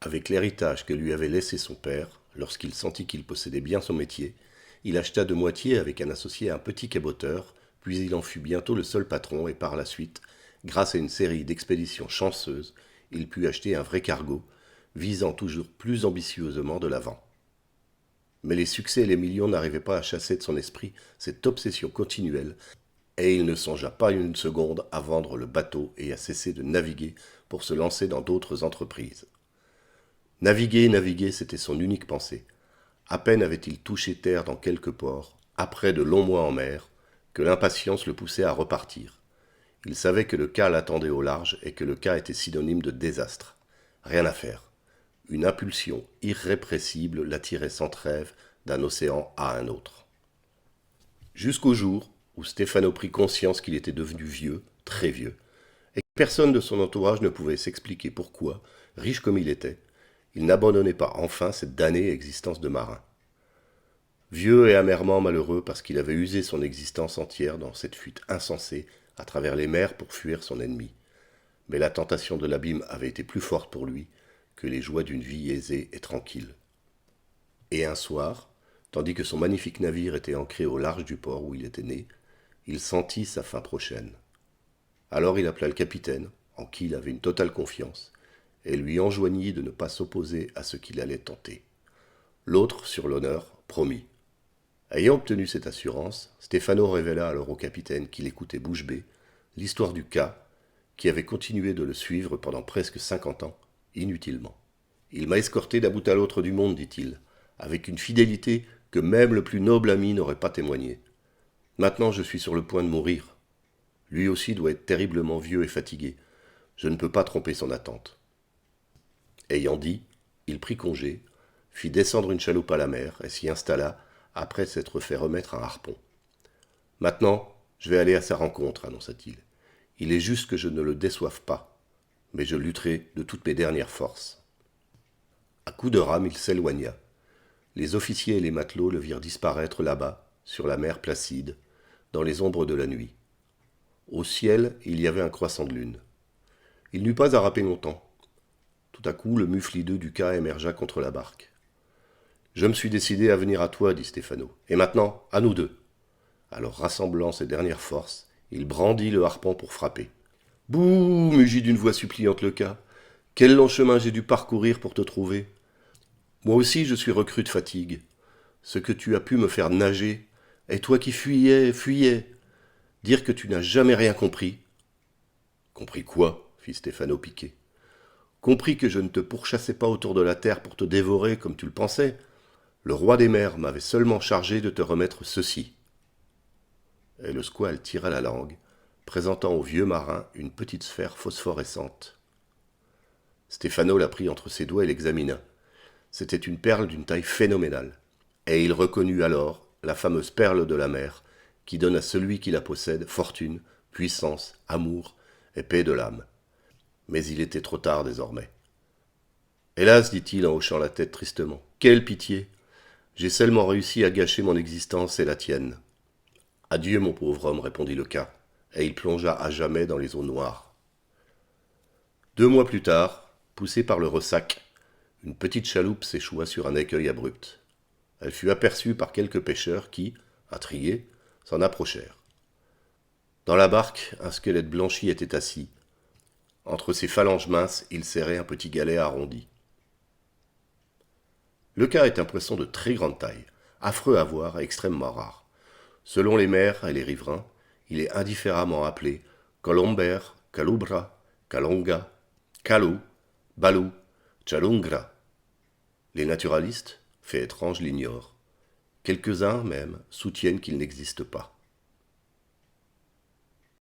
Avec l'héritage que lui avait laissé son père, lorsqu'il sentit qu'il possédait bien son métier, il acheta de moitié avec un associé un petit caboteur, puis il en fut bientôt le seul patron et par la suite, grâce à une série d'expéditions chanceuses, il put acheter un vrai cargo, visant toujours plus ambitieusement de l'avant. Mais les succès et les millions n'arrivaient pas à chasser de son esprit cette obsession continuelle, et il ne songea pas une seconde à vendre le bateau et à cesser de naviguer pour se lancer dans d'autres entreprises. Naviguer, naviguer, c'était son unique pensée. À peine avait-il touché terre dans quelques ports, après de longs mois en mer, que l'impatience le poussait à repartir. Il savait que le cas l'attendait au large et que le cas était synonyme de désastre. Rien à faire. Une impulsion irrépressible l'attirait sans trêve d'un océan à un autre. Jusqu'au jour où Stefano prit conscience qu'il était devenu vieux, très vieux, et que personne de son entourage ne pouvait s'expliquer pourquoi, riche comme il était, il n'abandonnait pas enfin cette damnée existence de marin. Vieux et amèrement malheureux parce qu'il avait usé son existence entière dans cette fuite insensée à travers les mers pour fuir son ennemi. Mais la tentation de l'abîme avait été plus forte pour lui que les joies d'une vie aisée et tranquille. Et un soir, tandis que son magnifique navire était ancré au large du port où il était né, il sentit sa fin prochaine. Alors il appela le capitaine, en qui il avait une totale confiance, et lui enjoignit de ne pas s'opposer à ce qu'il allait tenter. L'autre, sur l'honneur, promit. Ayant obtenu cette assurance, Stefano révéla alors au capitaine qu'il écoutait bouche bée l'histoire du cas, qui avait continué de le suivre pendant presque 50 ans, inutilement. Il m'a escorté d'un bout à l'autre du monde, dit-il, avec une fidélité que même le plus noble ami n'aurait pas témoigné. Maintenant je suis sur le point de mourir. Lui aussi doit être terriblement vieux et fatigué. Je ne peux pas tromper son attente. Ayant dit, il prit congé, fit descendre une chaloupe à la mer et s'y installa après s'être fait remettre un harpon. Maintenant, je vais aller à sa rencontre, annonça-t-il. Il est juste que je ne le déçoive pas, mais je lutterai de toutes mes dernières forces. À coups de rame, il s'éloigna. Les officiers et les matelots le virent disparaître là-bas, sur la mer placide, dans les ombres de la nuit. Au ciel, il y avait un croissant de lune. Il n'eut pas à râper longtemps. Tout à coup, le mufle hideux du cas émergea contre la barque. Je me suis décidé à venir à toi, dit Stefano. Et maintenant, à nous deux. Alors, rassemblant ses dernières forces, il brandit le harpon pour frapper. Bouh mugit d'une voix suppliante le cas. Quel long chemin j'ai dû parcourir pour te trouver. Moi aussi, je suis recrue de fatigue. Ce que tu as pu me faire nager, et toi qui fuyais, fuyais. Dire que tu n'as jamais rien compris. Compris quoi fit Stefano piqué. Compris que je ne te pourchassais pas autour de la terre pour te dévorer comme tu le pensais. Le roi des mers m'avait seulement chargé de te remettre ceci. Et le squale tira la langue, présentant au vieux marin une petite sphère phosphorescente. Stefano la prit entre ses doigts et l'examina. C'était une perle d'une taille phénoménale. Et il reconnut alors la fameuse perle de la mer qui donne à celui qui la possède fortune, puissance, amour et paix de l'âme. Mais il était trop tard désormais. Hélas, dit-il en hochant la tête tristement, quelle pitié! J'ai seulement réussi à gâcher mon existence et la tienne. Adieu, mon pauvre homme, répondit le cas, et il plongea à jamais dans les eaux noires. 2 mois plus tard, poussée par le ressac, une petite chaloupe s'échoua sur un écueil abrupt. Elle fut aperçue par quelques pêcheurs qui, intrigués, s'en approchèrent. Dans la barque, un squelette blanchi était assis. Entre ses phalanges minces, il serrait un petit galet arrondi. Le cas est un poisson de très grande taille, affreux à voir et extrêmement rare. Selon les mers et les riverains, il est indifféremment appelé colomber, calubra, calonga, calou, balou, chalungra. Les naturalistes, fait étrange, l'ignorent. Quelques-uns, même, soutiennent qu'il n'existe pas.